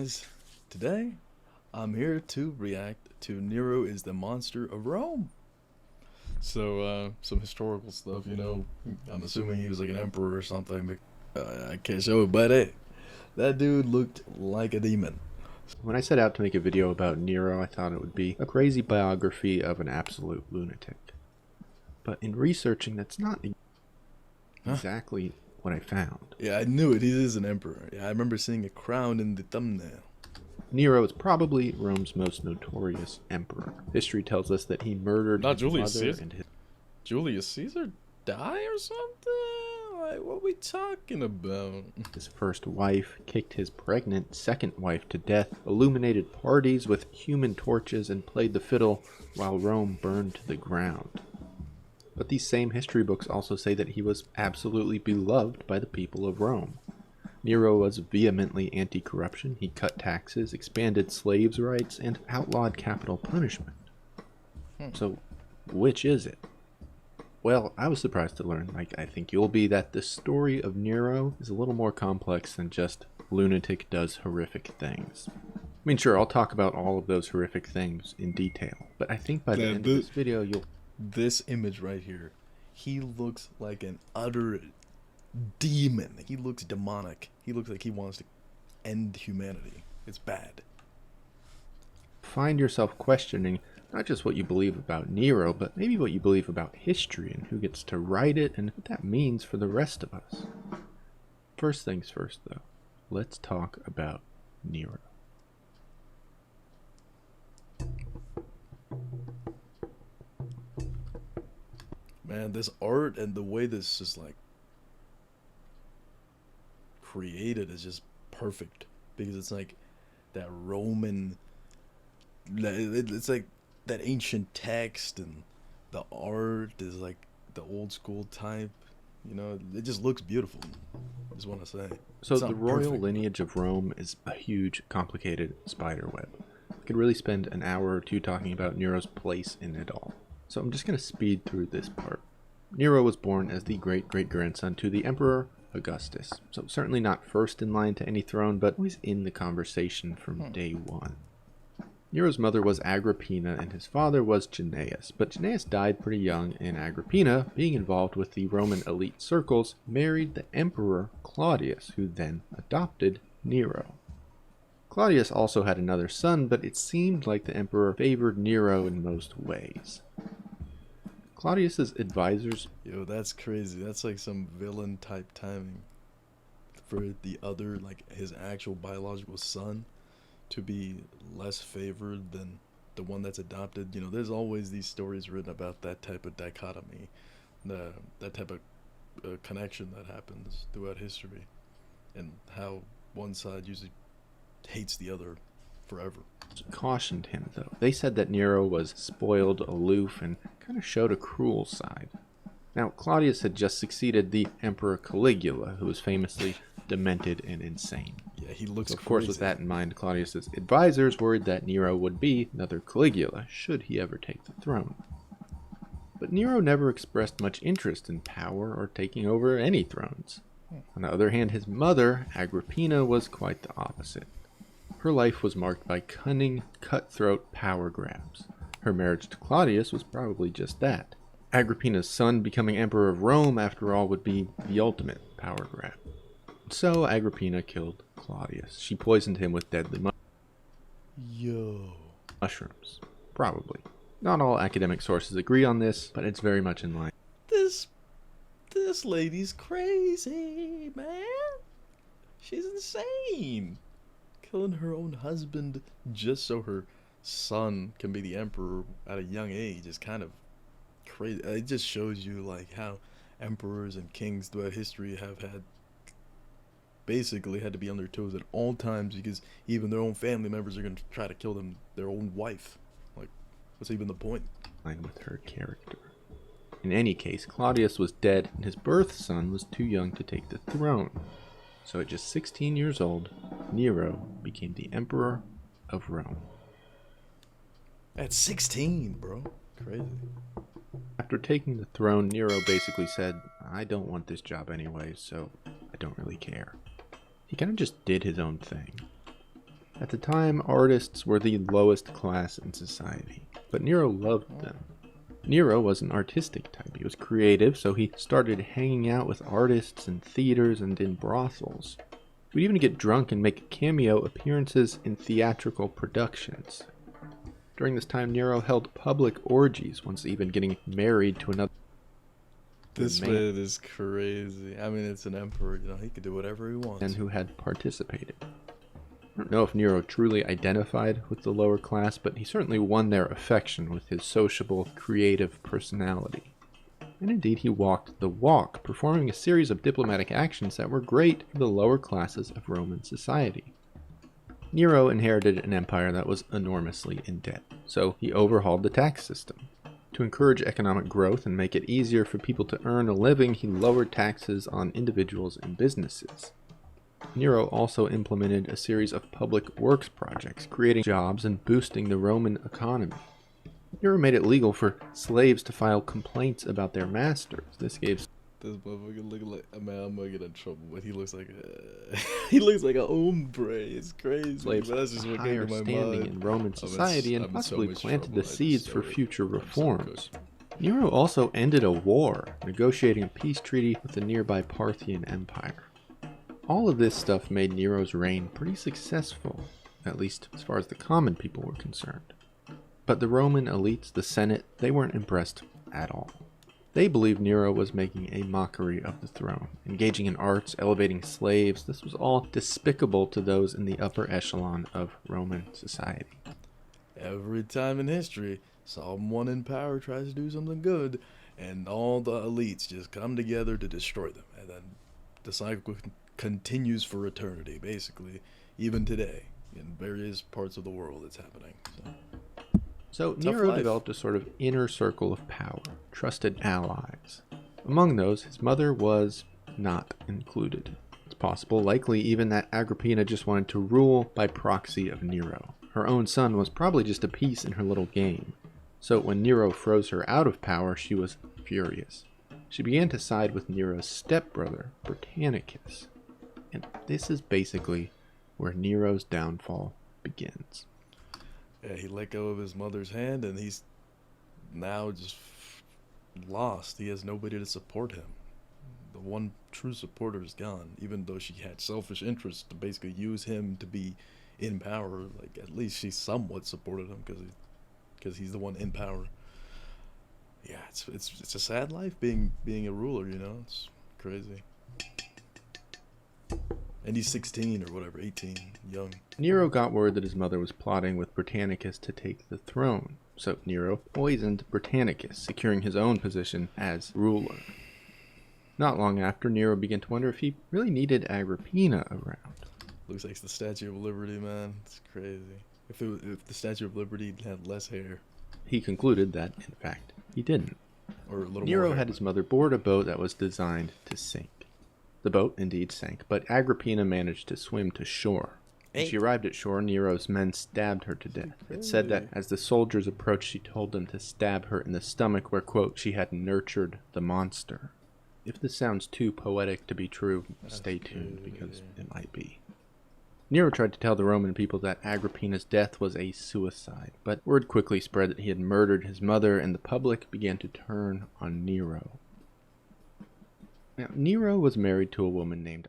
guys, today I'm here to react to Nero is the Monster of Rome. So, some historical stuff, I'm assuming he was like an emperor or something, but I can't show it, but hey, that dude looked like a demon. When I set out to make a video about Nero, I thought it would be a crazy biography of an absolute lunatic. But in researching, that's not exactly what I found. Yeah, I knew it, he is an emperor. Yeah, I remember seeing a crown in the thumbnail. Nero is probably Rome's most notorious emperor. History tells us that he murdered Not his Julius mother Caesar? and his... Julius Caesar die or something? Like, what are we talking about? His first wife, kicked his pregnant second wife to death, illuminated parties with human torches, and played the fiddle while Rome burned to the ground. But these same history books also say that he was absolutely beloved by the people of Rome. Nero was vehemently anti-corruption. He cut taxes, expanded slaves' rights, and outlawed capital punishment. So, which is it? Well, I was surprised to learn, like I think you'll be, that the story of Nero is a little more complex than just lunatic does horrific things. I mean, sure, I'll talk about all of those horrific things in detail, but I think by the end of this video, you'll... This image right here, he looks like an utter demon. He looks demonic. He looks like he wants to end humanity. It's bad. Find yourself questioning not just what you believe about Nero, but maybe what you believe about history and who gets to write it and what that means for the rest of us. First things first, though, let's talk about Nero. Man, this art and the way this is like created is just perfect, because it's like that Roman, it's like that ancient text, and the art is like the old school type. It just looks beautiful. I just want to say. So the royal lineage of Rome is a huge, complicated spider web. I could really spend an hour or two talking about Nero's place in it all. So I'm just going to speed through this part. Nero was born as the great-great-grandson to the Emperor Augustus. So certainly not first in line to any throne, but always in the conversation from day one. Nero's mother was Agrippina and his father was Gennaeus, but Gennaeus died pretty young, and Agrippina, being involved with the Roman elite circles, married the Emperor Claudius, who then adopted Nero. Claudius also had another son, but it seemed like the emperor favored Nero in most ways. Claudius's advisors... Yo, that's crazy. That's like some villain type timing for the other, like his actual biological son, to be less favored than the one that's adopted. There's always these stories written about that type of dichotomy, that type of connection that happens throughout history, and how one side usually hates the other forever. Cautioned him, though. They said that Nero was spoiled, aloof, and kind of showed a cruel side. Now, Claudius had just succeeded the Emperor Caligula, who was famously demented and insane. Yeah, he looks so, of course, with that in mind, Claudius's advisors worried that Nero would be another Caligula, should he ever take the throne. But Nero never expressed much interest in power or taking over any thrones. On the other hand, his mother, Agrippina, was quite the opposite. Her life was marked by cunning, cutthroat power grabs. Her marriage to Claudius was probably just that. Agrippina's son becoming emperor of Rome, after all, would be the ultimate power grab. So Agrippina killed Claudius. She poisoned him with deadly mushrooms. Probably. Not all academic sources agree on this, but it's very much in line. This lady's crazy, man. She's insane. Killing her own husband just so her son can be the emperor at a young age is kind of crazy. It just shows you like how emperors and kings throughout history have basically had to be on their toes at all times, because even their own family members are going to try to kill their own wife. Like, what's even the point? With her character. In any case, Claudius was dead, and his birth son was too young to take the throne. So at just 16 years old, Nero became the emperor of Rome. At 16, bro. Crazy. After taking the throne, Nero basically said, I don't want this job anyway, so I don't really care. He kind of just did his own thing. At the time, artists were the lowest class in society, but Nero loved them. Nero was an artistic type. He was creative, so he started hanging out with artists in theaters and in brothels. He would even get drunk and make cameo appearances in theatrical productions. During this time, Nero held public orgies, once even getting married to another This man man is crazy. I mean, it's an emperor, you know, he could do whatever he wants. who had participated. I don't know if Nero truly identified with the lower class, but he certainly won their affection with his sociable, creative personality. And indeed, he walked the walk, performing a series of diplomatic actions that were great for the lower classes of Roman society. Nero inherited an empire that was enormously in debt, so he overhauled the tax system. To encourage economic growth and make it easier for people to earn a living, he lowered taxes on individuals and businesses. Nero also implemented a series of public works projects, creating jobs and boosting the Roman economy. Nero made it legal for slaves to file complaints about their masters. This gave This motherfucker look like, man, I'm gonna get in trouble, but he looks like he looks like a hombre. It's crazy, slaves but that's just a what came higher to my standing mind. in Roman society and I'm in so possibly much planted trouble. the I seeds just for started. future I'm so reforms. cooked. Nero also ended a war, negotiating a peace treaty with the nearby Parthian Empire. All of this stuff made Nero's reign pretty successful, at least as far as the common people were concerned. But the Roman elites, the Senate, they weren't impressed at all. They believed Nero was making a mockery of the throne, engaging in arts, elevating slaves. This was all despicable to those in the upper echelon of Roman society. Every time in history, someone in power tries to do something good, and all the elites just come together to destroy them, and then the cycle continues for eternity, basically, even today. In various parts of the world, it's happening. So Tough Nero life. developed a sort of inner circle of power, trusted allies. Among those, his mother was not included. It's possible, likely even, that Agrippina just wanted to rule by proxy of Nero. Her own son was probably just a piece in her little game. So when Nero froze her out of power, she was furious. She began to side with Nero's stepbrother, Britannicus. And this is basically where Nero's downfall begins. Yeah, he let go of his mother's hand, and he's now just lost. He has nobody to support him. The one true supporter is gone, even though she had selfish interests to basically use him to be in power. Like, at least she somewhat supported him because he's the one in power. Yeah, it's a sad life being a ruler, you know. It's crazy. And he's 16 or whatever, 18, young. Nero got word that his mother was plotting with Britannicus to take the throne, so Nero poisoned Britannicus, securing his own position as ruler. Not long after, Nero began to wonder if he really needed Agrippina around. Looks like it's the Statue of Liberty, man. It's crazy. If the Statue of Liberty had less hair, He concluded that, in fact, he didn't. or a little Nero more hair, had his mother board a boat that was designed to sink. The boat indeed sank, but Agrippina managed to swim to shore. When she arrived at shore, Nero's men stabbed her to death. It's said that as the soldiers approached, she told them to stab her in the stomach where, quote, she had nurtured the monster. If this sounds too poetic to be true, stay tuned, because it might be. Nero tried to tell the Roman people that Agrippina's death was a suicide, but word quickly spread that he had murdered his mother, and the public began to turn on Nero. Now, Nero was married to a woman named